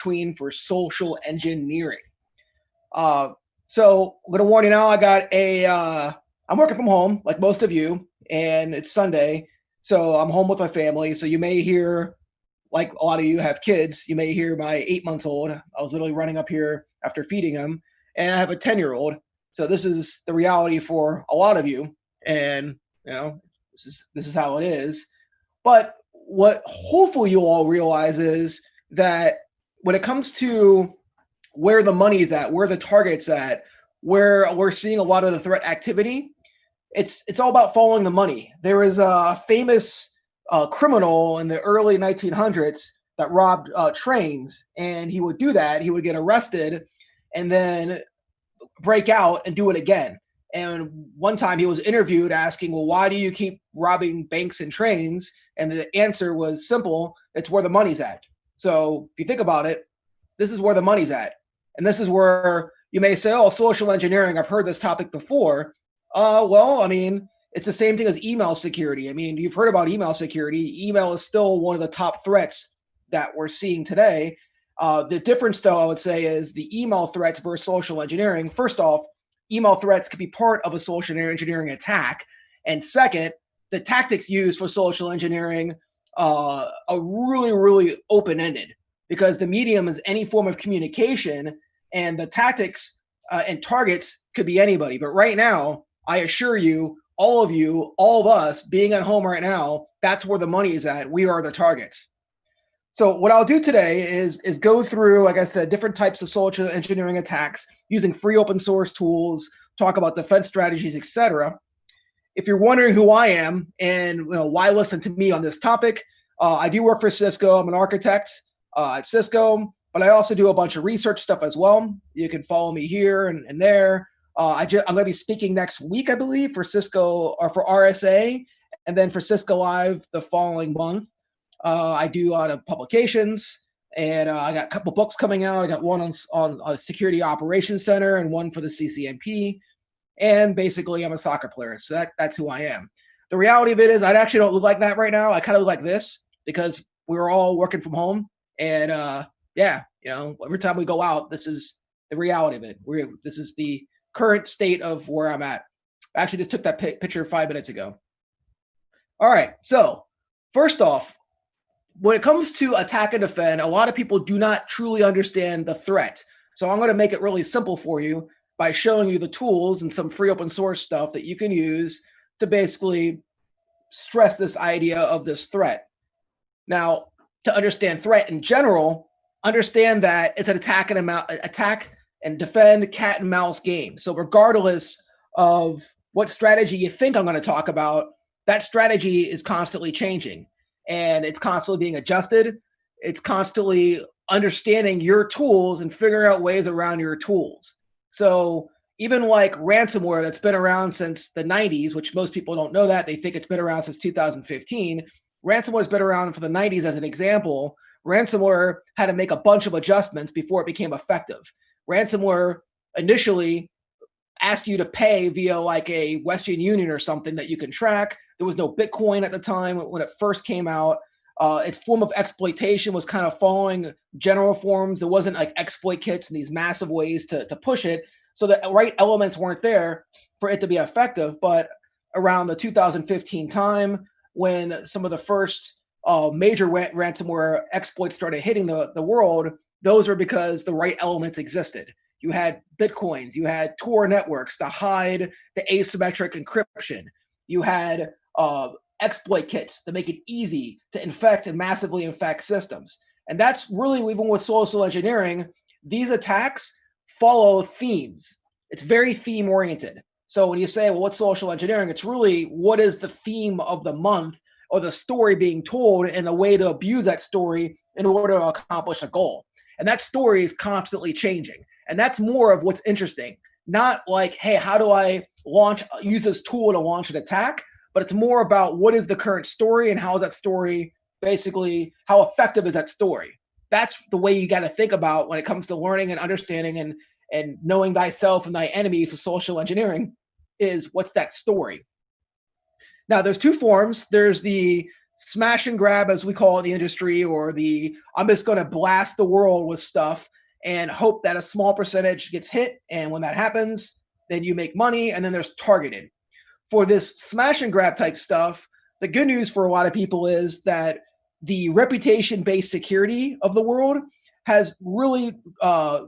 between for social engineering. So I'm gonna warn you now. I'm working from home like most of you, and it's Sunday, so I'm home with my family. So you may hear, like a lot of you have kids, you may hear my 8 months old. I was literally running up here after feeding him, and I have a 10-year-old. So this is the reality for a lot of you, and you know this is how it is. But what hopefully you all realize is that when it comes to where the money's at, where the target's at, where we're seeing a lot of the threat activity, it's all about following the money. There is a famous criminal in the early 1900s that robbed trains, and he would do that. He would get arrested, and then break out and do it again. And one time he was interviewed asking, well, why do you keep robbing banks and trains? And the answer was simple: it's where the money's at. So if you think about it, this is where the money's at. And this is where you may say, oh, social engineering, I've heard this topic before. Well, I mean, it's the same thing as email security. I mean, you've heard about email security. Email is still one of the top threats that we're seeing today. The difference, though, I would say, is the email threats versus social engineering. First off, email threats could be part of a social engineering attack. And second, the tactics used for social engineering are really, really open-ended, because the medium is any form of communication, and the tactics and targets could be anybody. But right now, I assure you, all of us being at home right now, that's where the money is at. We are the targets. So what I'll do today is go through, like I said, different types of social engineering attacks using free open source tools, talk about defense strategies, etc. If you're wondering who I am and why listen to me on this topic, I do work for Cisco. I'm an architect at Cisco, but I also do a bunch of research stuff as well. You can follow me here and there. I'm going to be speaking next week, I believe, for Cisco or for RSA, and then for Cisco Live the following month. I do a lot of publications, and I got a couple books coming out. I got one on Security Operations Center and one for the CCNP. And basically, I'm a soccer player, so that's who I am. The reality of it is, I actually don't look like that right now. I kind of look like this because we're all working from home, and every time we go out, this is the reality of it. This is the current state of where I'm at. I actually just took that picture 5 minutes ago. All right, so first off, when it comes to attack and defend, a lot of people do not truly understand the threat. So I'm going to make it really simple for you by showing you the tools and some free open source stuff that you can use to basically stress this idea of this threat. Now, to understand threat in general, understand that it's an attack and defend cat and mouse game. So regardless of what strategy you think I'm going to talk about, that strategy is constantly changing, and it's constantly being adjusted. It's constantly understanding your tools and figuring out ways around your tools. So even like ransomware that's been around since the 90s, which most people don't know that. They think it's been around since 2015. Ransomware has been around for the 90s as an example. Ransomware had to make a bunch of adjustments before it became effective. Ransomware initially asked you to pay via like a Western Union or something that you can track. There was no Bitcoin at the time when it first came out. Its form of exploitation was kind of following general forms. There wasn't like exploit kits and these massive ways to push it. So the right elements weren't there for it to be effective. But around the 2015 time, when some of the first major ransomware exploits started hitting the world, those were because the right elements existed. You had Bitcoins, you had Tor networks to hide the asymmetric encryption. You had exploit kits to make it easy to infect and massively infect systems. And that's really, even with social engineering, these attacks follow themes. It's very theme oriented. So when you say, well, what's social engineering? It's really, what is the theme of the month or the story being told, and a way to abuse that story in order to accomplish a goal. And that story is constantly changing. And that's more of what's interesting. Not like, hey, how do I use this tool to launch an attack? But it's more about what is the current story and how is that story, basically, how effective is that story? That's the way you got to think about when it comes to learning and understanding and knowing thyself and thy enemy for social engineering, is what's that story? Now, there's two forms. There's the smash and grab, as we call it in the industry, or the I'm just going to blast the world with stuff and hope that a small percentage gets hit. And when that happens, then you make money. And then there's targeted. For this smash and grab type stuff, the good news for a lot of people is that the reputation based security of the world has really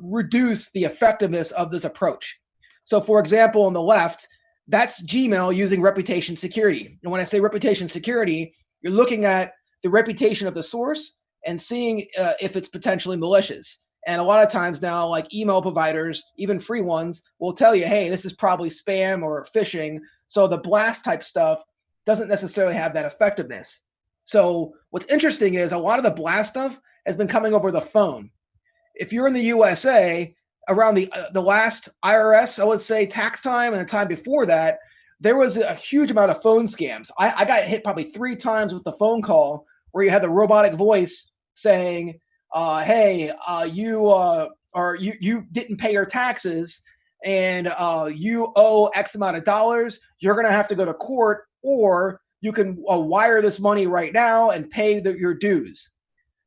reduced the effectiveness of this approach. So, for example, on the left, that's Gmail using reputation security. And when I say reputation security, you're looking at the reputation of the source and seeing if it's potentially malicious. And a lot of times now, like email providers, even free ones, will tell you, hey, this is probably spam or phishing. So the blast type stuff doesn't necessarily have that effectiveness. So what's interesting is a lot of the blast stuff has been coming over the phone. If you're in the USA, around the last IRS, I would say tax time, and the time before that, there was a huge amount of phone scams. I got hit probably 3 times with the phone call where you had the robotic voice saying, "Hey, you didn't pay your taxes, and you owe X amount of dollars. You're going to have to go to court, or you can wire this money right now and pay your dues."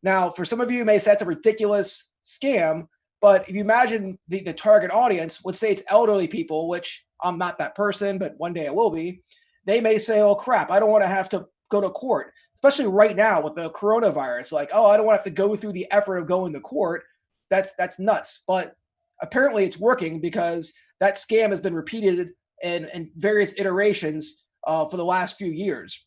Now, for some of you, may say that's a ridiculous scam, but if you imagine the target audience, let's say it's elderly people, which I'm not that person, but one day I will be, they may say, oh crap, I don't want to have to go to court, especially right now with the coronavirus. Like, oh, I don't want to have to go through the effort of going to court. That's nuts. But apparently it's working because that scam has been repeated in various iterations for the last few years.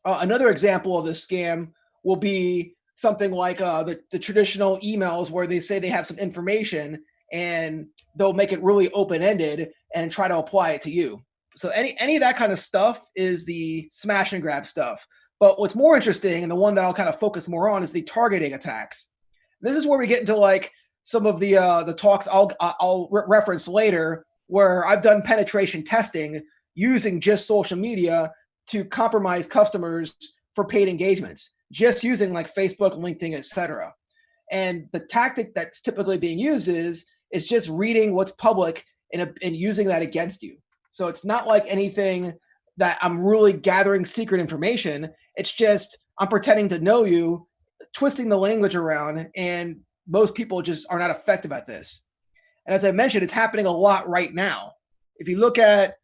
Another example of this scam will be something like the traditional emails where they say they have some information and they'll make it really open-ended and try to apply it to you. So any of that kind of stuff is the smash and grab stuff. But what's more interesting, and the one that I'll kind of focus more on, is the targeting attacks. This is where we get into like some of the talks I'll reference later, where I've done penetration testing using just social media to compromise customers for paid engagements, just using like Facebook, LinkedIn, etc. And the tactic that's typically being used is just reading what's public and using that against you. So it's not like anything that I'm really gathering secret information. It's just I'm pretending to know you, twisting the language around, and most people just are not effective at this. And as I mentioned, it's happening a lot right now. If you look at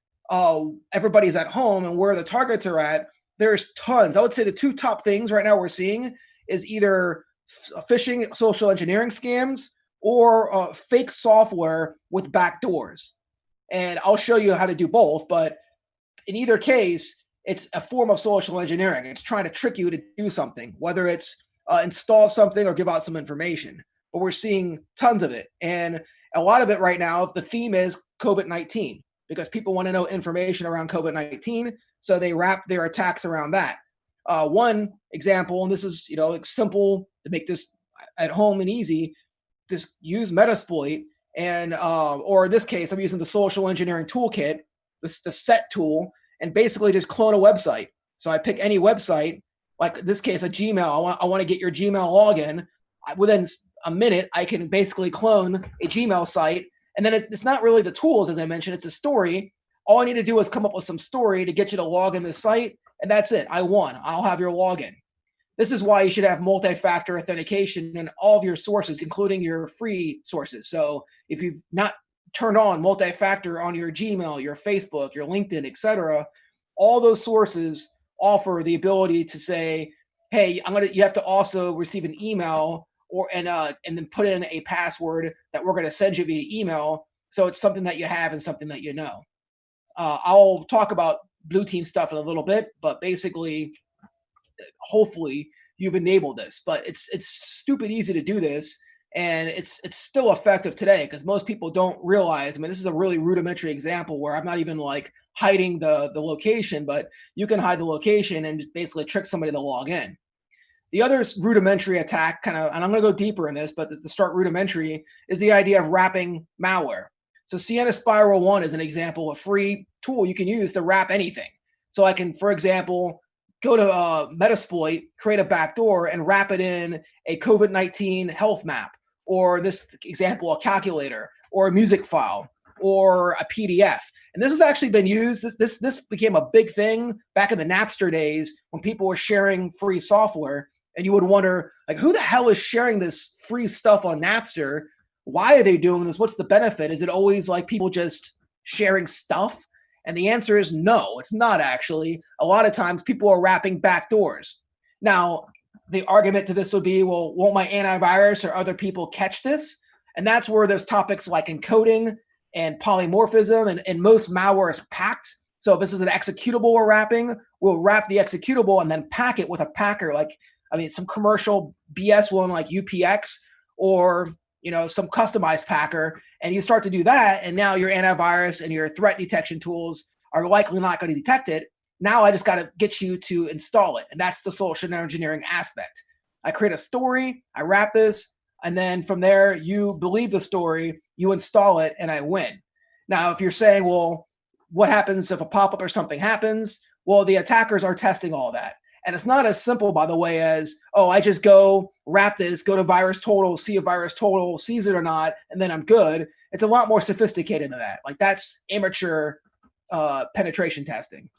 everybody's at home and where the targets are at, there's tons. I would say the 2 top things right now we're seeing is either phishing, social engineering scams, or fake software with backdoors. And I'll show you how to do both. But in either case, it's a form of social engineering. It's trying to trick you to do something, whether it's install something or give out some information. But we're seeing tons of it. And a lot of it right now, the theme is COVID-19, because people want to know information around COVID-19. So they wrap their attacks around that. One example, and this is simple to make this at home and easy, just use Metasploit, and or in this case, I'm using the social engineering toolkit, the set tool, and basically just clone a website. So I pick any website, like in this case, a Gmail. I want to get your Gmail login. Within a minute, I can basically clone a Gmail site, and then it's not really the tools, as I mentioned, it's a story. All I need to do is come up with some story to get you to log in the site, and that's it. I won. I'll have your login. This is why you should have multi-factor authentication in all of your sources, including your free sources. So if you've not turned on multi-factor on your Gmail, your Facebook, your LinkedIn, etc., all those sources offer the ability to say, hey, you have to also receive an email and then put in a password that we're going to send you via email. So it's something that you have and something that you know. I'll talk about blue team stuff in a little bit, but basically, hopefully you've enabled this. But it's stupid easy to do this, and it's still effective today because most people don't realize. I mean, this is a really rudimentary example where I'm not even like hiding the location, but you can hide the location and just basically trick somebody to log in. The other rudimentary attack, and I'm going to go deeper in this, but the start rudimentary is the idea of wrapping malware. So Sienna Spiral 1 is an example of a free tool you can use to wrap anything. So I can, for example, go to Metasploit, create a backdoor, and wrap it in a COVID-19 health map, or this example, a calculator, or a music file. or a PDF. And this has actually been used. This became a big thing back in the Napster days when people were sharing free software. And you would wonder, like, who the hell is sharing this free stuff on Napster? Why are they doing this? What's the benefit? Is it always like people just sharing stuff? And the answer is no, it's not actually. A lot of times people are wrapping backdoors. Now, the argument to this would be, well, won't my antivirus or other people catch this? And that's where there's topics like encoding and polymorphism, and most malware is packed. So if this is an executable we're wrapping, we'll wrap the executable and then pack it with a packer, like, I mean, some commercial BS one like UPX, or some customized packer, and you start to do that, and now your antivirus and your threat detection tools are likely not going to detect it. Now I just got to get you to install it, and that's the social engineering aspect. I create a story, I wrap this, and then from there, you believe the story, you install it, and I win. Now, if you're saying, well, what happens if a pop-up or something happens? Well, the attackers are testing all that. And it's not as simple, by the way, as, oh, I just go wrap this, go to VirusTotal, see if VirusTotal sees it or not, and then I'm good. It's a lot more sophisticated than that. Like, that's amateur penetration testing.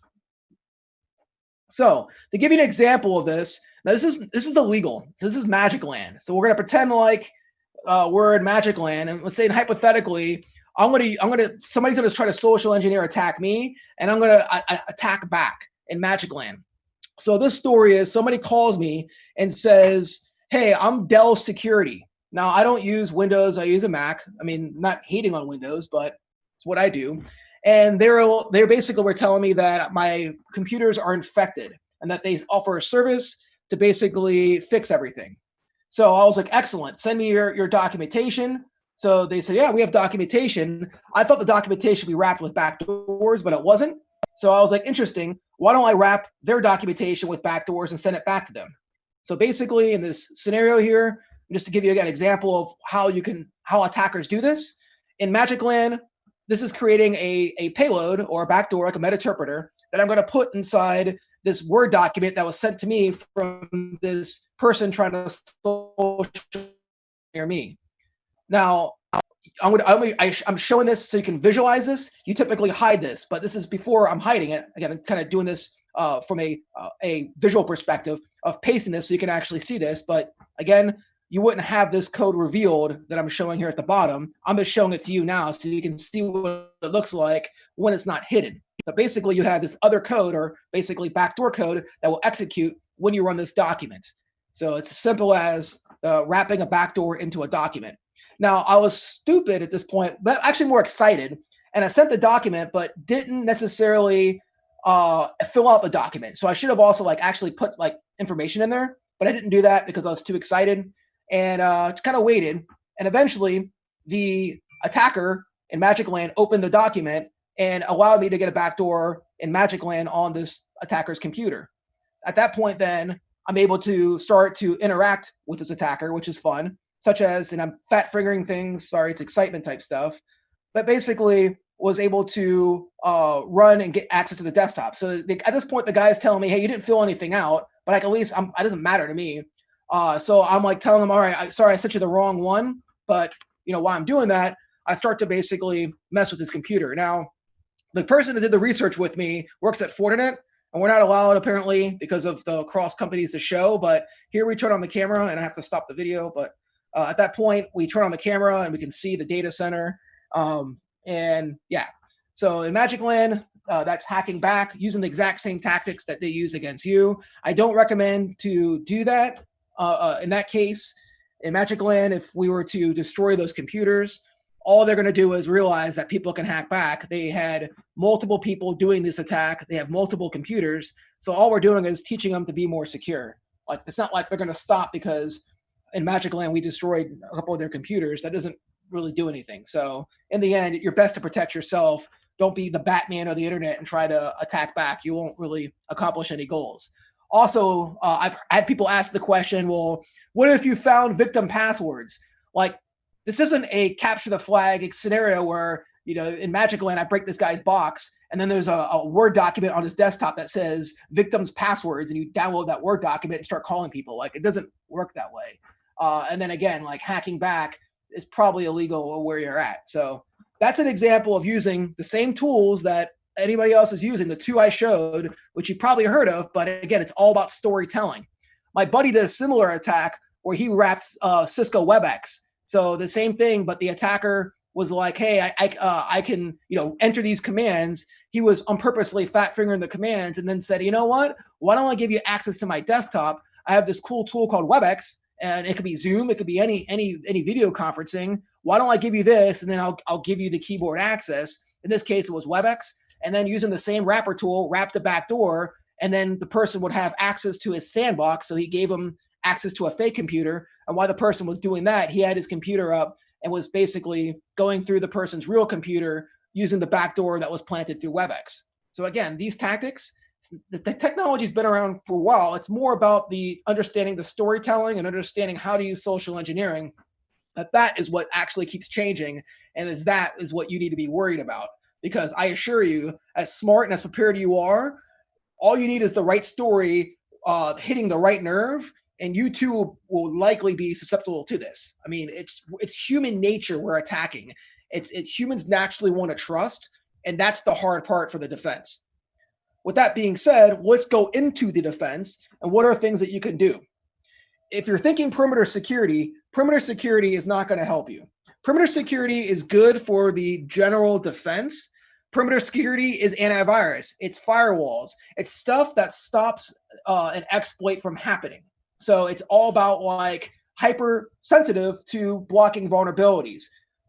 So to give you an example of this, now this is illegal. So this is Magic Land. So we're gonna pretend like we're in Magic Land, and let's say hypothetically, somebody's gonna try to social engineer attack me, and I'm gonna attack back in Magic Land. So this story is somebody calls me and says, hey, I'm Dell Security. Now, I don't use Windows. I use a Mac. I mean, not hating on Windows, but it's what I do. And they basically were telling me that my computers are infected and that they offer a service to basically fix everything. So I was like, excellent. Send me your documentation. So they said, yeah, we have documentation. I thought the documentation would be wrapped with backdoors, but it wasn't. So I was like, interesting. Why don't I wrap their documentation with backdoors and send it back to them? So basically, in this scenario here, just to give you again an example of how attackers do this, in Magic Land, this is creating a payload or a backdoor, like a meta interpreter, that I'm going to put inside this Word document that was sent to me from this person trying to social engineer me. Now, I'm showing this so you can visualize this. You typically hide this, but this is before I'm hiding it. Again, I'm kind of doing this from a visual perspective of pasting this so you can actually see this. But again, you wouldn't have this code revealed that I'm showing here at the bottom. I'm just showing it to you now so you can see what it looks like when it's not hidden. But basically, you have this other code, or basically backdoor code, that will execute when you run this document. So it's as simple as wrapping a backdoor into a document. Now, I was stupid at this point, but actually more excited. And I sent the document, but didn't necessarily fill out the document. So I should have also actually put information in there, but I didn't do that because I was too excited, and kind of waited. And eventually the attacker in Magic Land opened the document and allowed me to get a backdoor in Magic Land on this attacker's computer. At that point, then I'm able to start to interact with this attacker, which is fun, such as, and I'm fat fingering things, sorry, it's excitement type stuff, but basically was able to run and get access to the desktop. So at this point, the guy is telling me, hey, you didn't fill anything out, but at least it doesn't matter to me. So I'm telling them, all right, sorry, I sent you the wrong one, but while I'm doing that, I start to basically mess with his computer. Now, the person that did the research with me works at Fortinet, and we're not allowed, apparently, because of the cross companies to show, but here we turn on the camera, and I have to stop the video, but at that point, we turn on the camera, and we can see the data center, and yeah. So in Magic Land, that's hacking back using the exact same tactics that they use against you. I don't recommend to do that in that case. In Magic Land, if we were to destroy those computers, all they're going to do is realize that people can hack back. They had multiple people doing this attack. They have multiple computers. So all we're doing is teaching them to be more secure. It's not like they're going to stop because in Magic Land we destroyed a couple of their computers. That doesn't really do anything. So in the end, you're best to protect yourself. Don't be the Batman of the internet and try to attack back. You won't really accomplish any goals. Also, I've had people ask the question, well, what if you found victim passwords? This isn't a capture the flag scenario where, in Magic Land, I break this guy's box, and then there's a Word document on his desktop that says victim's passwords, and you download that Word document and start calling people. It doesn't work that way. And then again, hacking back is probably illegal where you're at. So that's an example of using the same tools that anybody else is using, the two I showed, which you probably heard of, but again, it's all about storytelling. My buddy did a similar attack where he wrapped Cisco WebEx. So the same thing, but the attacker was like, hey, I can, enter these commands. He was unpurposely fat fingering the commands and then said, you know what? Why don't I give you access to my desktop? I have this cool tool called WebEx, and it could be Zoom, it could be any video conferencing. Why don't I give you this, and then I'll give you the keyboard access. In this case, it was WebEx, and then using the same wrapper tool, wrap the back door, and then the person would have access to his sandbox. So he gave him access to a fake computer, and while the person was doing that, he had his computer up and was basically going through the person's real computer using the back door that was planted through WebEx. So again, these tactics, the technology's been around for a while. It's more about the understanding the storytelling and understanding how to use social engineering. That is what actually keeps changing, and that is what you need to be worried about. Because I assure you, as smart and as prepared you are, all you need is the right story hitting the right nerve, and you too will likely be susceptible to this. I mean, it's human nature we're attacking. It's humans naturally want to trust, and that's the hard part for the defense. With that being said, let's go into the defense and what are things that you can do. If you're thinking perimeter security is not going to help you. Perimeter security is good for the general defense. Perimeter security is antivirus. It's firewalls. It's stuff that stops an exploit from happening. So it's all about like hypersensitive to blocking vulnerabilities.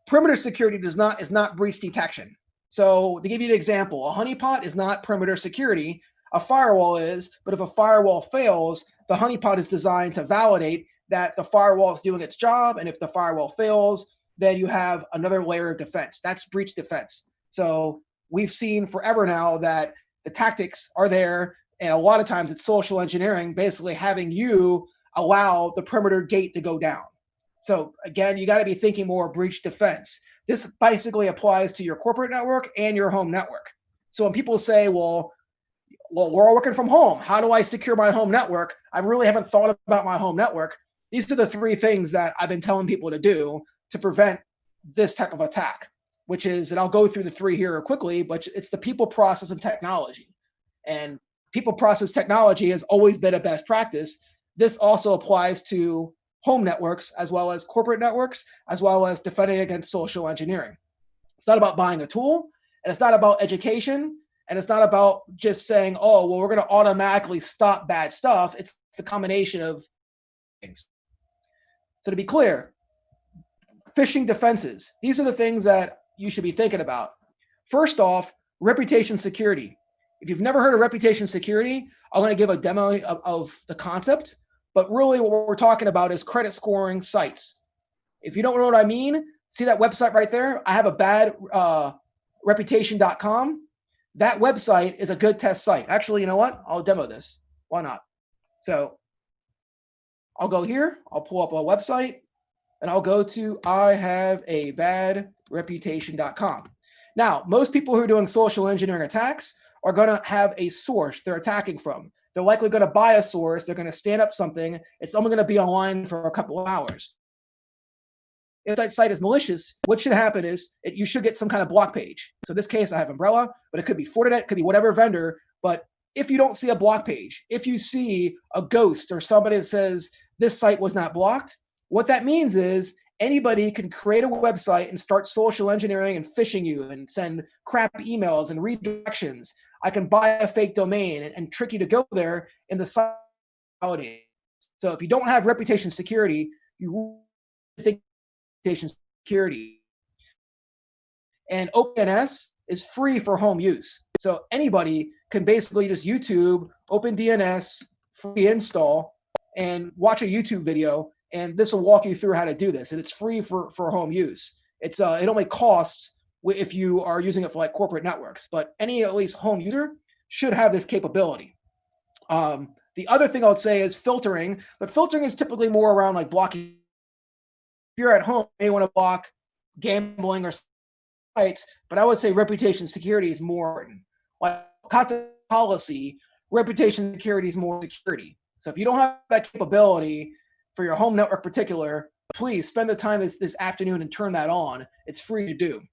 Perimeter security is not breach detection. So to give you an example, a honeypot is not perimeter security. A firewall is, but if a firewall fails, the honeypot is designed to validate that the firewall is doing its job. And if the firewall fails, then you have another layer of defense. That's breach defense. So we've seen forever now that the tactics are there. And a lot of times it's social engineering, basically having you allow the perimeter gate to go down. So again, you got to be thinking more breach defense. This basically applies to your corporate network and your home network. So when people say, well, we're all working from home, how do I secure my home network? I really haven't thought about my home network. These are the three things that I've been telling people to do to prevent this type of attack, which is, and I'll go through the three here quickly, but it's the people, process, and technology. And people, process, technology has always been a best practice. This also applies to home networks, as well as corporate networks, as well as defending against social engineering. It's not about buying a tool, and it's not about education, and it's not about just saying, oh, well, we're going to automatically stop bad stuff. It's the combination of things. So to be clear, phishing defenses, these are the things that you should be thinking about. First off, reputation security. If you've never heard of reputation security, I'm going to give a demo of the concept. But really what we're talking about is credit scoring sites. If you don't know what I mean, see that website right there? I have a bad reputation.com. That website is a good test site. Actually, you know what? I'll demo this. Why not? So I'll go here. I'll pull up a website and I'll go to ihaveabadreputation.com. Now, most people who are doing social engineering attacks are going to have a source they're attacking from. They're likely going to buy a source. They're going to stand up something. It's only going to be online for a couple of hours. If that site is malicious, what should happen is you should get some kind of block page. So in this case, I have Umbrella, but it could be Fortinet, it could be whatever vendor. But if you don't see a block page, if you see a ghost or somebody that says this site was not blocked, what that means is anybody can create a website and start social engineering and phishing you and send crap emails and redirections. I can buy a fake domain and trick you to go there in the site. So if you don't have reputation security, you think reputation security. And OpenDNS is free for home use. So anybody can basically just YouTube, OpenDNS, free install, and watch a YouTube video, and this will walk you through how to do this. And it's free for home use. It only costs if you are using it for like corporate networks, but any at least home user should have this capability. The other thing I would say is filtering, but filtering is typically more around like blocking. If you're at home, you may want to block gambling or sites, but I would say reputation security is more important. Like content policy, reputation security is more security. So if you don't have that capability for your home network particular, please spend the time this afternoon and turn that on. It's free to do.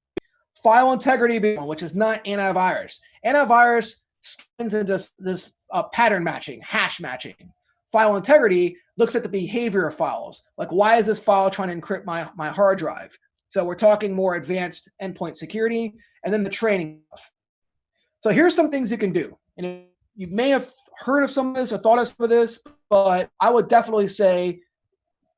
File integrity being one, which is not antivirus. Antivirus scans into this pattern matching, hash matching. File integrity looks at the behavior of files. Like, why is this file trying to encrypt my hard drive? So we're talking more advanced endpoint security, and then the training stuff. So here's some things you can do. And you may have heard of some of this or thought of some of this, but I would definitely say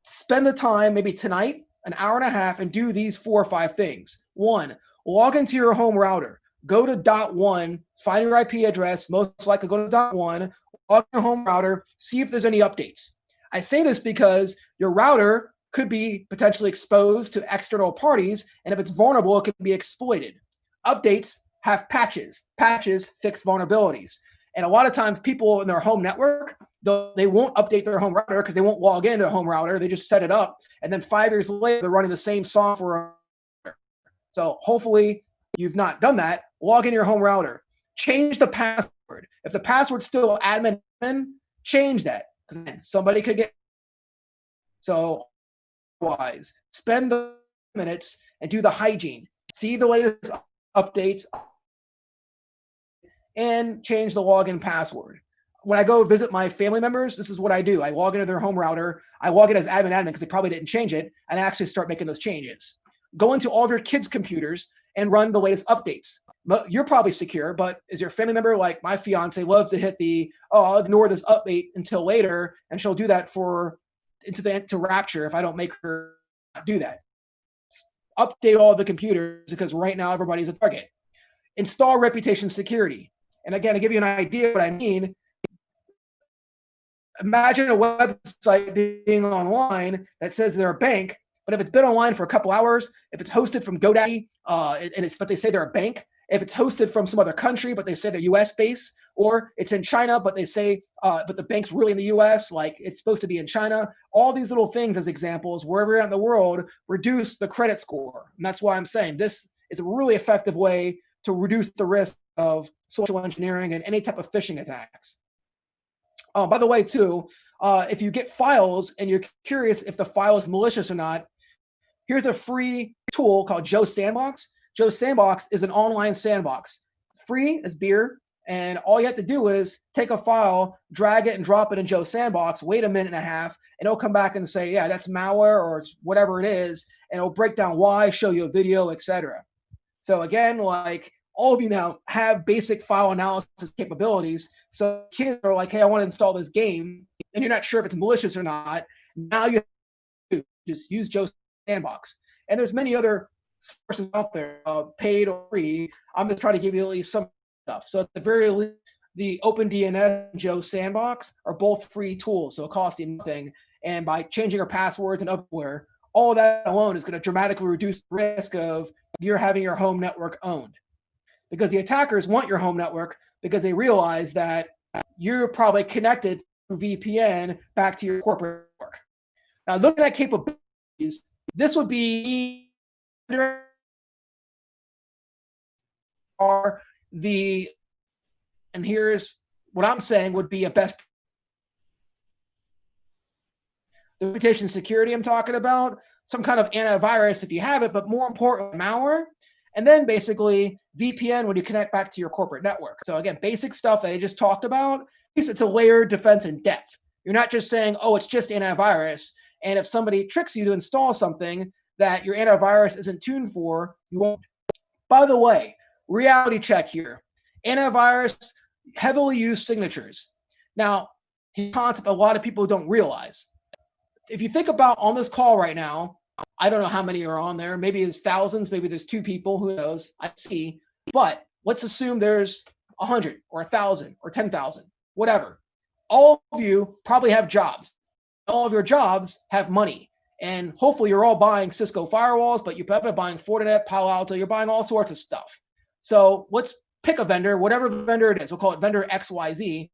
spend the time, maybe tonight, an hour and a half, and do these 4 or 5 things. 1, log into your home router. Go to .1, find your IP address, most likely go to .1, log in your home router, see if there's any updates. I say this because your router could be potentially exposed to external parties, and if it's vulnerable, it can be exploited. Updates have patches. Patches fix vulnerabilities. And a lot of times people in their home network, they won't update their home router because they won't log into a home router. They just set it up. And then 5 years later, they're running the same software. So hopefully you've not done that. Log in your home router. Change the password. If the password's still admin, change that. Because then somebody could get. So otherwise, spend the minutes and do the hygiene. See the latest updates and change the login password. When I go visit my family members, this is what I do. I log into their home router. I log in as admin because they probably didn't change it, and I actually start making those changes. Go into all of your kids' computers and run the latest updates. You're probably secure, but is your family member, like my fiance loves to hit I'll ignore this update until later, and she'll do that into Rapture if I don't make her do that. Update all the computers because right now everybody's a target. Install reputation security. And again, to give you an idea of what I mean, imagine a website being online that says they're a bank, but if it's been online for a couple hours, if it's hosted from GoDaddy, but they say they're a bank, if it's hosted from some other country, but they say they're US based, or it's in China, but they say, but the bank's really in the US, like it's supposed to be in China. All these little things as examples, wherever you're in the world, reduce the credit score. And that's why I'm saying this is a really effective way to reduce the risk of social engineering and any type of phishing attacks. By the way, too, if you get files and you're curious if the file is malicious or not, here's a free tool called Joe Sandbox. Joe Sandbox is an online sandbox, free as beer. And all you have to do is take a file, drag it and drop it in Joe Sandbox, wait a minute and a half, and it'll come back and say, yeah, that's malware or it's whatever it is. And it'll break down why, show you a video, etc. So again, like all of you now have basic file analysis capabilities. So kids are like, hey, I want to install this game, and you're not sure if it's malicious or not. Now you have to just use Joe Sandbox. And there's many other sources out there, paid or free. I'm going to try to give you at least some stuff. So at the very least, the OpenDNS and Joe Sandbox are both free tools, so it costs you nothing. And by changing your passwords and upware, all of that alone is going to dramatically reduce the risk of you're having your home network owned. Because the attackers want your home network because they realize that you're probably connected through VPN back to your corporate network. Now, looking at capabilities, this would be and here's what I'm saying would be a best reputation security I'm talking about, some kind of antivirus if you have it, but more important, malware. And then basically VPN when you connect back to your corporate network. So again, basic stuff that I just talked about, at least it's a layered defense in depth. You're not just saying, oh, it's just antivirus. And if somebody tricks you to install something that your antivirus isn't tuned for, you won't. By the way, reality check here. Antivirus heavily used signatures. Now, a concept a lot of people don't realize. If you think about on this call right now, I don't know how many are on there. Maybe there's thousands. Maybe there's 2 people. Who knows? I see. But let's assume there's 100 or 1,000 or 10,000, whatever. All of you probably have jobs. All of your jobs have money. And hopefully you're all buying Cisco firewalls, but you're probably buying Fortinet, Palo Alto. You're buying all sorts of stuff. So let's pick a vendor, whatever vendor it is. We'll call it vendor XYZ.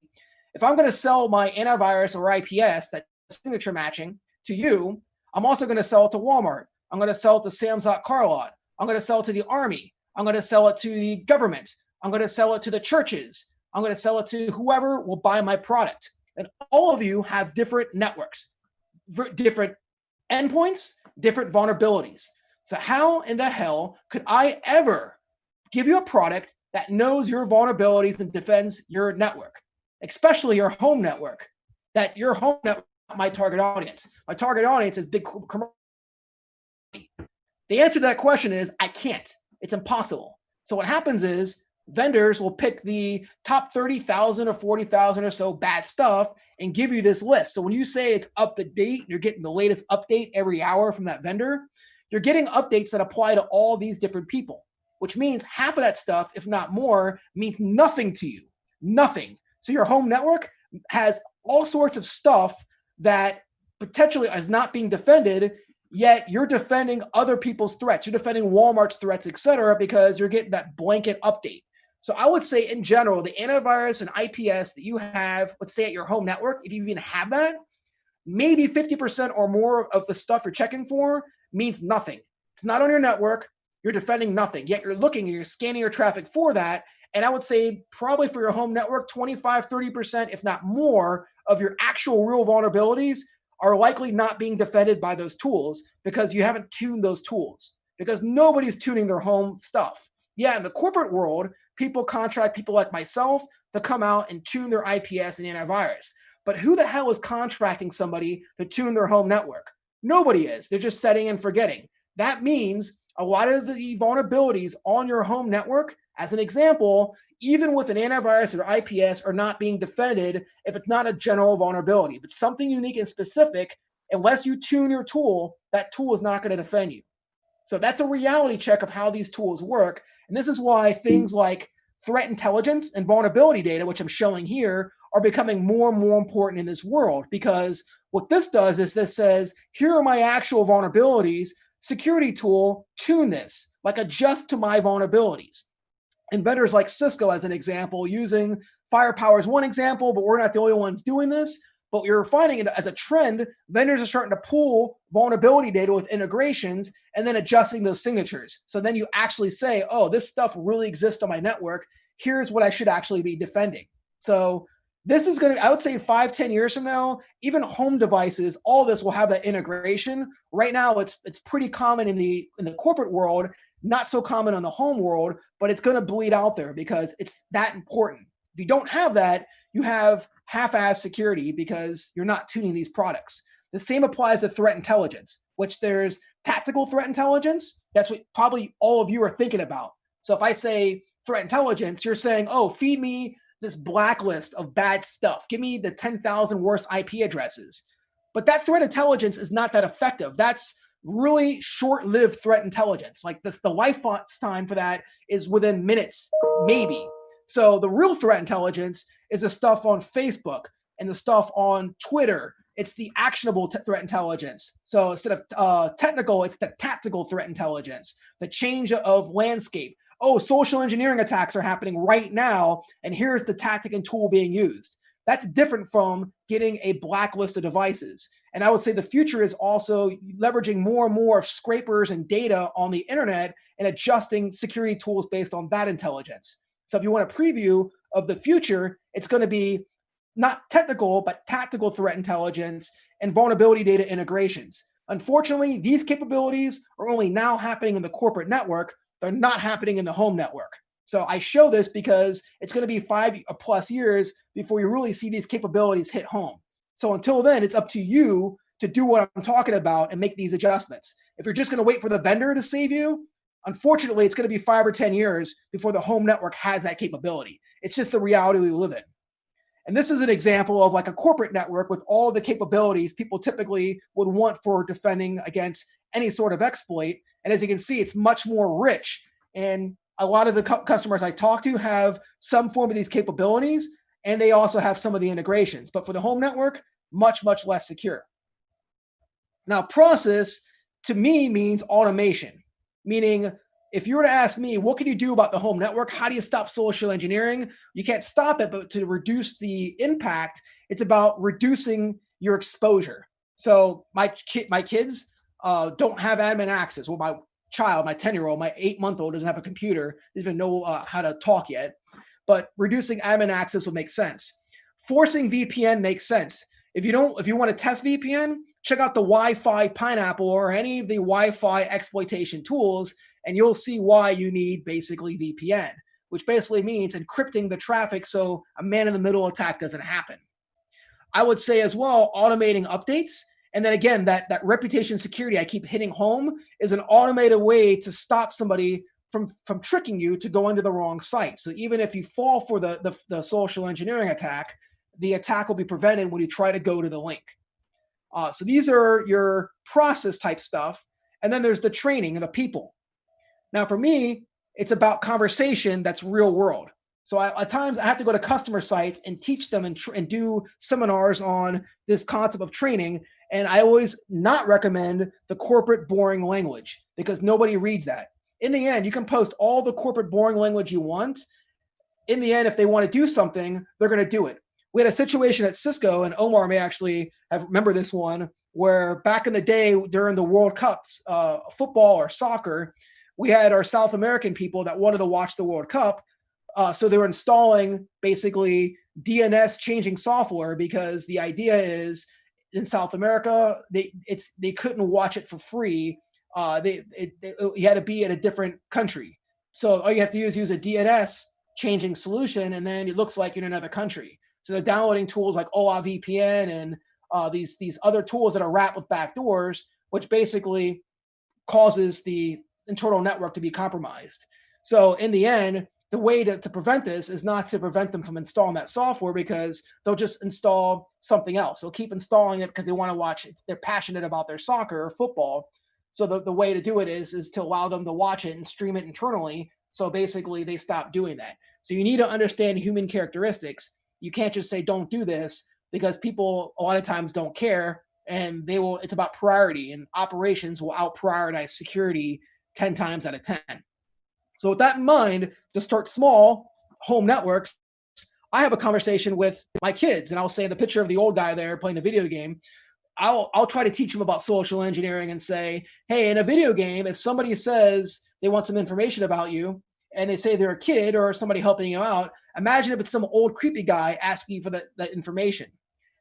If I'm going to sell my antivirus or IPS, that signature matching, to you, I'm also going to sell it to Walmart. I'm going to sell it to Sam's Car Lot. I'm going to sell it to the Army. I'm going to sell it to the government. I'm going to sell it to the churches. I'm going to sell it to whoever will buy my product. And all of you have different networks, different endpoints, different vulnerabilities. So how in the hell could I ever give you a product that knows your vulnerabilities and defends your network, especially your home network. That your home network, my target audience. My target audience is big commercial. The answer to that question is I can't. It's impossible. So what happens is vendors will pick the top 30,000 or 40,000 or so bad stuff and give you this list. So when you say it's up to date, you're getting the latest update every hour from that vendor, you're getting updates that apply to all these different people, which means half of that stuff, if not more, means nothing to you. Nothing. So your home network has all sorts of stuff that potentially is not being defended, yet you're defending other people's threats. You're defending Walmart's threats, et cetera, because you're getting that blanket update. So I would say in general, the antivirus and IPS that you have, let's say at your home network, if you even have that, maybe 50% or more of the stuff you're checking for means nothing. It's not on your network. You're defending nothing, yet you're looking and you're scanning your traffic for that. And I would say probably for your home network, 25, 30%, if not more, of your actual real vulnerabilities are likely not being defended by those tools because you haven't tuned those tools, because nobody's tuning their home stuff. Yeah, in the corporate world, people contract people like myself to come out and tune their IPS and antivirus. But who the hell is contracting somebody to tune their home network? Nobody is. They're just setting and forgetting. That means a lot of the vulnerabilities on your home network, as an example, even with an antivirus or IPS, are not being defended if it's not a general vulnerability. But something unique and specific, unless you tune your tool, that tool is not going to defend you. So that's a reality check of how these tools work. And this is why things like threat intelligence and vulnerability data, which I'm showing here, are becoming more and more important in this world, because what this does is this says, here are my actual vulnerabilities. Security tool, tune this, like adjust to my vulnerabilities. And vendors like Cisco, as an example, using Firepower is one example, but we're not the only ones doing this. But you're finding that as a trend, vendors are starting to pull vulnerability data with integrations and then adjusting those signatures. So then you actually say, oh, this stuff really exists on my network. Here's what I should actually be defending. So this is going to, I would say 5-10 years from now, even home devices, all this will have that integration. Right now, it's pretty common in the corporate world, not so common in the home world, but it's going to bleed out there because it's that important. If you don't have that, you have half-ass security because you're not tuning these products. The same applies to threat intelligence, which there's tactical threat intelligence. That's what probably all of you are thinking about. So if I say threat intelligence, you're saying, oh, feed me this blacklist of bad stuff. Give me the 10,000 worst IP addresses. But that threat intelligence is not that effective. That's really short-lived threat intelligence. Like this, the lifetime for that is within minutes, maybe. So the real threat intelligence is the stuff on Facebook and the stuff on Twitter. It's the actionable threat intelligence. So instead of technical, it's the tactical threat intelligence, the change of landscape. Oh, social engineering attacks are happening right now, and here's the tactic and tool being used. That's different from getting a blacklist of devices. And I would say the future is also leveraging more and more of scrapers and data on the internet and adjusting security tools based on that intelligence. So if you want a preview of the future, it's going to be not technical, but tactical threat intelligence and vulnerability data integrations. Unfortunately, these capabilities are only now happening in the corporate network. They're not happening in the home network. So I show this because it's going to be 5+ years before you really see these capabilities hit home. So until then, it's up to you to do what I'm talking about and make these adjustments. If you're just going to wait for the vendor to save you, unfortunately, it's going to be 5 or 10 years before the home network has that capability. It's just the reality we live in. And this is an example of like a corporate network with all the capabilities people typically would want for defending against any sort of exploit. And as you can see, it's much more rich. And a lot of the customers I talk to have some form of these capabilities, and they also have some of the integrations. But for the home network, much, much less secure. Now, process to me means automation, meaning if you were to ask me, what can you do about the home network? How do you stop social engineering? You can't stop it, but to reduce the impact, it's about reducing your exposure. So my kids don't have admin access. Well, my child, my 10-year-old, my 8-month-old doesn't have a computer, doesn't even know how to talk yet. But reducing admin access would make sense. Forcing VPN makes sense. If you want to test VPN, check out the Wi-Fi Pineapple or any of the Wi-Fi exploitation tools, and you'll see why you need basically VPN, which basically means encrypting the traffic so a man-in-the-middle attack doesn't happen. I would say as well, automating updates. And then again, that reputation security I keep hitting home is an automated way to stop somebody from tricking you to go into the wrong site. So even if you fall for the social engineering attack, the attack will be prevented when you try to go to the link. So these are your process type stuff. And then there's the training and the people. Now, for me, it's about conversation that's real world. So at times I have to go to customer sites and teach them and do seminars on this concept of training. And I always not recommend the corporate boring language because nobody reads that. In the end, you can post all the corporate boring language you want. In the end, if they want to do something, they're going to do it. We had a situation at Cisco, and Omar may actually remember this one, where back in the day during the World Cups, football or soccer, we had our South American people that wanted to watch the World Cup. So they were installing basically DNS changing software because the idea is in South America, they couldn't watch it for free. You had to be in a different country. So all you have to do is use a DNS changing solution, and then it looks like you're in another country. So they're downloading tools like OAVPN and these other tools that are wrapped with backdoors, which basically causes the internal network to be compromised. So in the end, the way to prevent this is not to prevent them from installing that software because they'll just install something else. They'll keep installing it because they want to watch it. They're passionate about their soccer or football. So the way to do it is to allow them to watch it and stream it internally. So basically they stop doing that. So you need to understand human characteristics. You can't just say, don't do this, because people a lot of times don't care, and it's about priority, and operations will out prioritize security 10 times out of 10. So with that in mind, to start small, home networks, I have a conversation with my kids, and I'll say the picture of the old guy there playing the video game. I'll try to teach them about social engineering and say, hey, in a video game, if somebody says they want some information about you and they say they're a kid or somebody helping you out, imagine if it's some old creepy guy asking you for that information.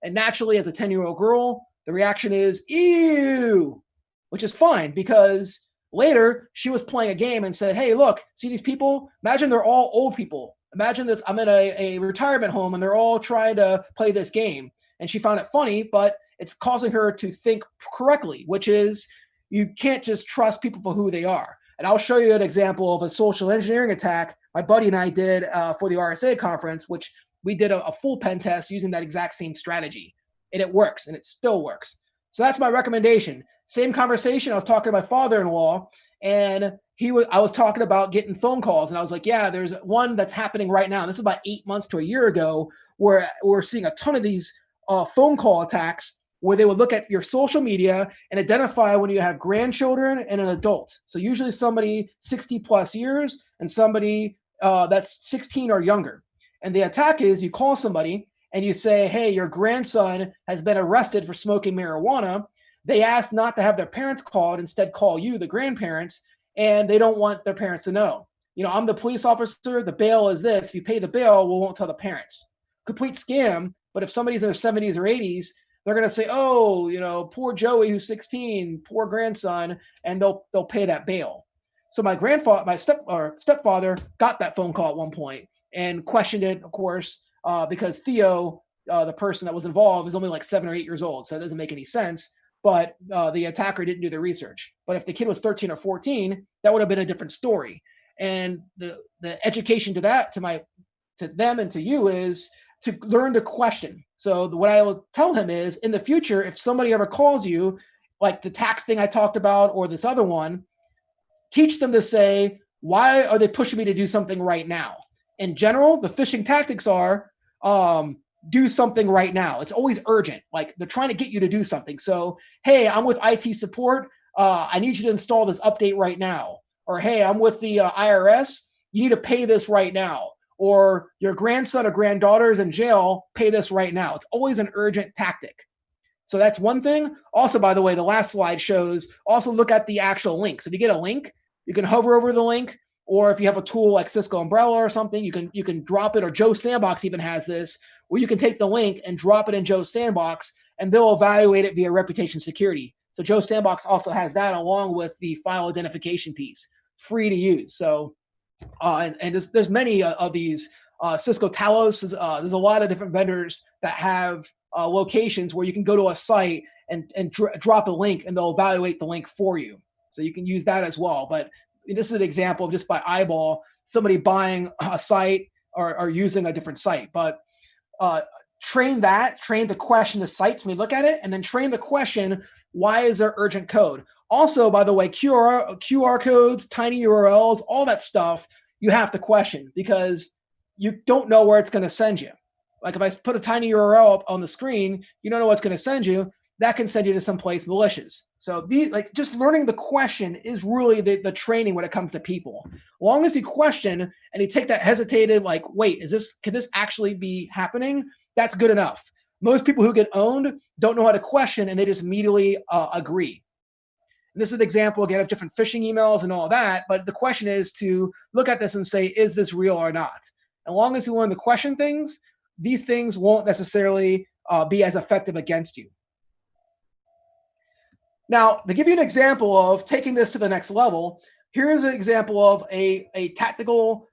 And naturally, as a 10-year-old girl, the reaction is, ew, which is fine because later she was playing a game and said, hey, look, see these people? Imagine they're all old people. Imagine that I'm in a retirement home and they're all trying to play this game. And she found it funny, but it's causing her to think correctly, which is you can't just trust people for who they are. And I'll show you an example of a social engineering attack my buddy and I did for the RSA conference, which we did a full pen test using that exact same strategy. And it works, and it still works. So that's my recommendation. Same conversation. I was talking to my father-in-law, and I was talking about getting phone calls, and I was like, yeah, there's one that's happening right now. This is about 8 months to a year ago, where we're seeing a ton of these phone call attacks where they would look at your social media and identify when you have grandchildren and an adult. So usually somebody 60 plus years and somebody that's 16 or younger. And the attack is you call somebody and you say, hey, your grandson has been arrested for smoking marijuana. They ask not to have their parents called, instead call you, the grandparents, and they don't want their parents to know. I'm the police officer. The bail is this. If you pay the bail, we won't tell the parents. Complete scam. But if somebody's in their 70s or 80s, they're going to say, oh, poor Joey who's 16, poor grandson, and they'll pay that bail. So my stepfather got that phone call at one point and questioned it, of course, because Theo, the person that was involved, is only like 7 or 8 years old. So it doesn't make any sense. But the attacker didn't do the research. But if the kid was 13 or 14, that would have been a different story. And the education to them and to you is to learn to question. So what I will tell him is, in the future, if somebody ever calls you, like the tax thing I talked about or this other one, teach them to say, why are they pushing me to do something right now? In general, the phishing tactics are do something right now. It's always urgent. Like they're trying to get you to do something. So, hey, I'm with IT support. I need you to install this update right now. Or, hey, I'm with the IRS. You need to pay this right now. Or your grandson or granddaughter is in jail. Pay this right now. It's always an urgent tactic. So that's one thing. Also, by the way, the last slide shows, also look at the actual link. So if you get a link, you can hover over the link. Or if you have a tool like Cisco Umbrella or something, you can drop it. Or Joe Sandbox even has this, where you can take the link and drop it in Joe's Sandbox, and they'll evaluate it via reputation security. So Joe Sandbox also has that along with the file identification piece, free to use. So and there's many of these Cisco Talos. There's a lot of different vendors that have locations where you can go to a site and drop a link, and they'll evaluate the link for you. So you can use that as well. But this is an example of just by eyeball somebody buying a site or using a different site. But train the question the sites when we look at it, and then train the question, why is there urgent code? Also, by the way, QR codes, tiny URLs, all that stuff, you have to question because you don't know where it's going to send you. Like if I put a tiny URL up on the screen, you don't know what's going to send you. That can send you to someplace malicious. So just learning the question is really the training when it comes to people. As long as you question and you take that hesitative, like, wait, could this actually be happening? That's good enough. Most people who get owned don't know how to question, and they just immediately agree. And this is an example, again, of different phishing emails and all that. But the question is to look at this and say, is this real or not? As long as you learn to question things, these things won't necessarily be as effective against you. Now, to give you an example of taking this to the next level, here's an example of a tactical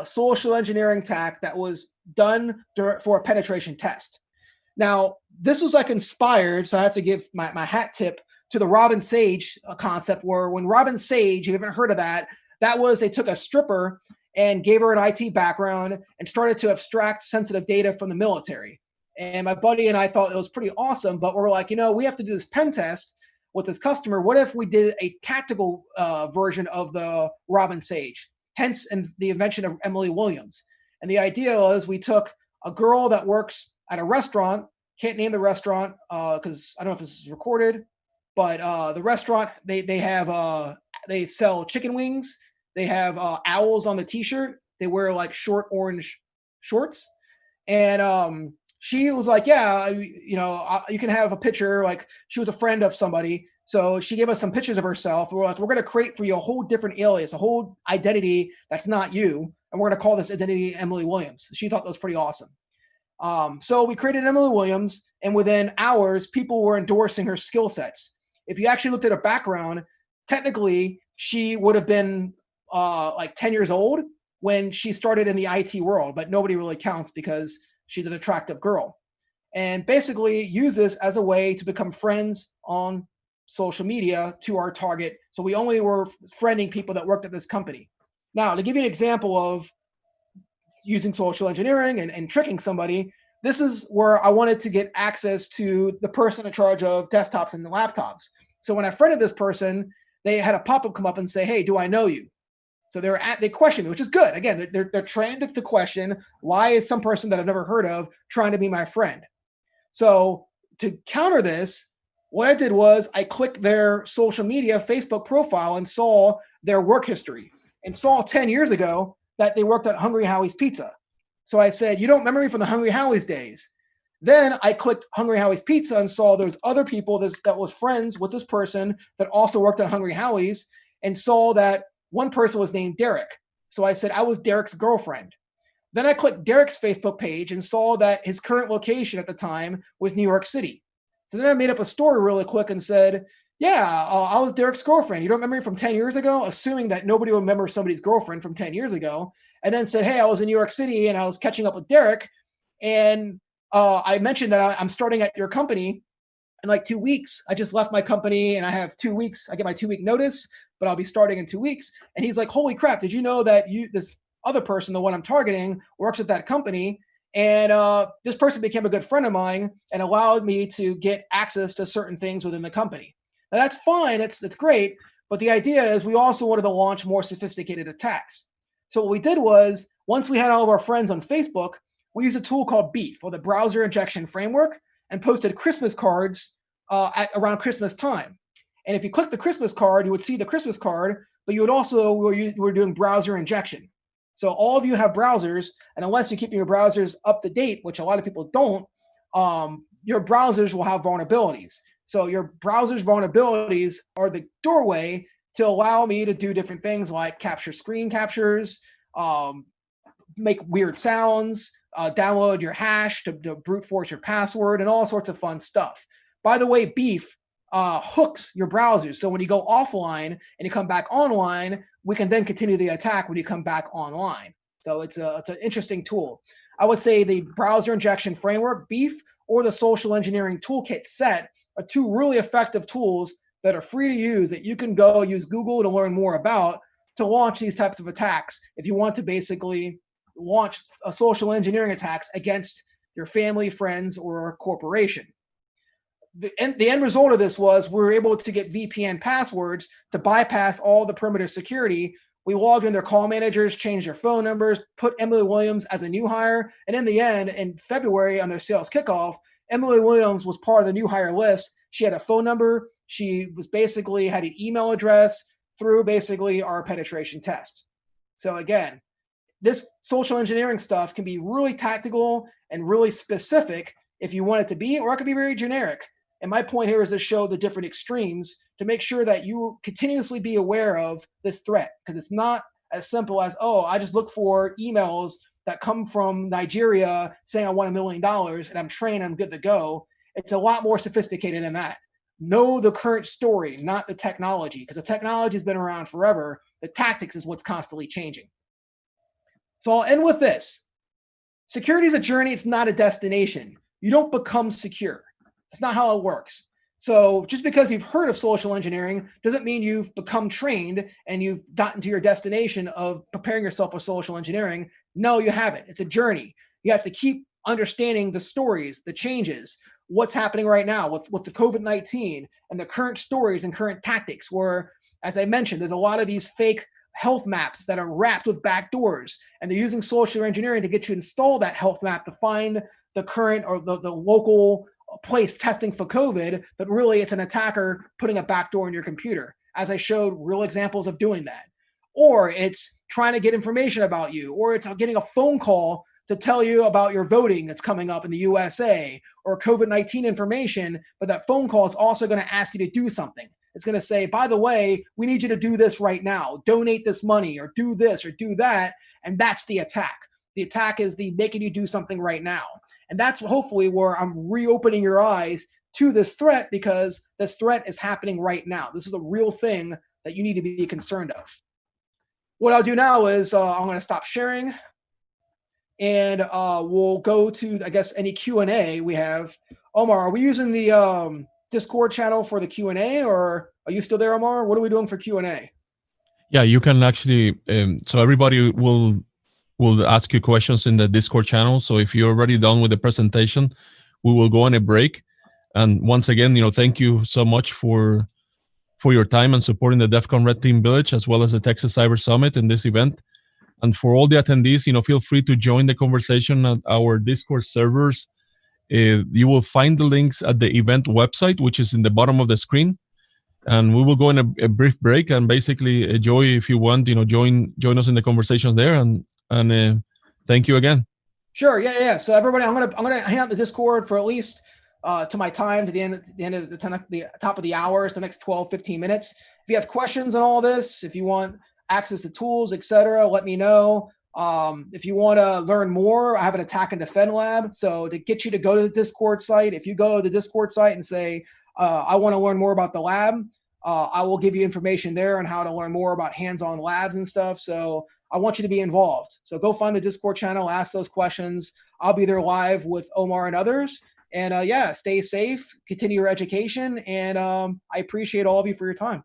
social engineering attack that was done for a penetration test. Now, this was like inspired, so I have to give my hat tip to the Robin Sage concept, where when Robin Sage, if you haven't heard of that, they took a stripper and gave her an IT background and started to abstract sensitive data from the military. And my buddy and I thought it was pretty awesome, but we're like, we have to do this pen test with this customer. What if we did a tactical version of the Robin Sage? Hence, and the invention of Emily Williams. And the idea was we took a girl that works at a restaurant, can't name the restaurant because I don't know if this is recorded, but the restaurant, they sell chicken wings. They have owls on the t-shirt. They wear like short orange shorts. And she was like, yeah, you can have a picture. Like she was a friend of somebody. So she gave us some pictures of herself. We're like, we're going to create for you a whole different alias, a whole identity that's not you. And we're going to call this identity Emily Williams. She thought that was pretty awesome. So we created Emily Williams, and within hours, people were endorsing her skill sets. If you actually looked at her background, technically, she would have been like 10 years old when she started in the IT world, but nobody really counts because she's an attractive girl. And basically use this as a way to become friends on social media to our target. So we only were friending people that worked at this company. Now, to give you an example of using social engineering and tricking somebody, this is where I wanted to get access to the person in charge of desktops and laptops. So when I friended this person, they had a pop-up come up and say, hey, do I know you? So they questioned me, which is good. Again, they're trained to question, why is some person that I've never heard of trying to be my friend? So to counter this, what I did was I clicked their social media Facebook profile and saw their work history and saw 10 years ago that they worked at Hungry Howie's Pizza. So I said, you don't remember me from the Hungry Howie's days. Then I clicked Hungry Howie's Pizza and saw there's other people that was friends with this person that also worked at Hungry Howie's, and saw that one person was named Derek. So I said, I was Derek's girlfriend. Then I clicked Derek's Facebook page and saw that his current location at the time was New York City. So then I made up a story really quick and said, yeah, I was Derek's girlfriend. You don't remember me from 10 years ago? Assuming that nobody would remember somebody's girlfriend from 10 years ago. And then said, hey, I was in New York City and I was catching up with Derek. And I mentioned that I'm starting at your company in like 2 weeks. I just left my company and I have 2 weeks. I get my 2-week notice, but I'll be starting in 2 weeks. And he's like, holy crap, did you know that this other person, the one I'm targeting, works at that company? And this person became a good friend of mine and allowed me to get access to certain things within the company. Now that's fine, it's great, but the idea is we also wanted to launch more sophisticated attacks. So what we did was, once we had all of our friends on Facebook, we used a tool called Beef, or the Browser Injection Framework, and posted Christmas cards at around Christmas time. And if you click the Christmas card, you would see the Christmas card, but you would also, we're doing browser injection. So all of you have browsers, and unless you're keeping your browsers up to date, which a lot of people don't, your browsers will have vulnerabilities. So your browser's vulnerabilities are the doorway to allow me to do different things like capture screen captures, make weird sounds, download your hash to brute force your password and all sorts of fun stuff. By the way, Beef hooks your browser. So when you go offline and you come back online, we can then continue the attack when you come back online. So it's an interesting tool. I would say the browser injection framework, Beef, or the social engineering toolkit set are two really effective tools that are free to use that you can go use Google to learn more about to launch these types of attacks if you want to basically launch a social engineering attacks against your family, friends, or corporation. The end result of this was we were able to get VPN passwords to bypass all the perimeter security. We logged in their call managers, changed their phone numbers, put Emily Williams as a new hire. And in the end, in February on their sales kickoff, Emily Williams was part of the new hire list. She had a phone number. She was basically had an email address through basically our penetration test. So again, this social engineering stuff can be really tactical and really specific if you want it to be, or it can be very generic. And my point here is to show the different extremes to make sure that you continuously be aware of this threat, because it's not as simple as, oh, I just look for emails that come from Nigeria saying I want $1 million and I'm trained, I'm good to go. It's a lot more sophisticated than that. Know the current story, not the technology, because the technology has been around forever. The tactics is what's constantly changing. So I'll end with this. Security is a journey. It's not a destination. You don't become secure. That's not how it works. So just because you've heard of social engineering doesn't mean you've become trained and you've gotten to your destination of preparing yourself for social engineering. No, you haven't. It's a journey. You have to keep understanding the stories, the changes, what's happening right now with the COVID-19 and the current stories and current tactics where, as I mentioned, there's a lot of these fake health maps that are wrapped with backdoors, and they're using social engineering to get you to install that health map to find the current or the local place testing for COVID, but really it's an attacker putting a backdoor in your computer, as I showed real examples of doing that. Or it's trying to get information about you, or it's getting a phone call to tell you about your voting that's coming up in the USA, or COVID-19 information, but that phone call is also going to ask you to do something. It's going to say, by the way, we need you to do this right now. Donate this money or do this or do that. And that's the attack. The attack is the making you do something right now. And that's hopefully where I'm reopening your eyes to this threat, because this threat is happening right now. This is a real thing that you need to be concerned of. What I'll do now is I'm going to stop sharing, and we'll go to, I guess, any Q&A we have. Omar, are we using the Discord channel for the Q&A, or are you still there, Omar? What are we doing for Q&A? Yeah, you can actually, so everybody will ask you questions in the Discord channel. So if you're already done with the presentation, we will go on a break. And once again, thank you so much for your time and supporting the DEF CON Red Team Village, as well as the Texas Cyber Summit in this event. And for all the attendees, feel free to join the conversation at our Discord servers. You will find the links at the event website, which is in the bottom of the screen. And we will go in a brief break, and basically, Joy, if you want, join us in the conversation there. And thank you again. Sure. Yeah. So everybody, I'm gonna hang out the Discord for at least to my time, to the end of the top of the hours, the next 12, 15 minutes. If you have questions on all this, if you want access to tools, etc., let me know. If you want to learn more, I have an attack and defend lab. So to get you to go to the Discord site, if you go to the Discord site and say, I want to learn more about the lab, I will give you information there on how to learn more about hands-on labs and stuff. So I want you to be involved. So go find the Discord channel, ask those questions. I'll be there live with Omar and others. And stay safe, continue your education. And I appreciate all of you for your time.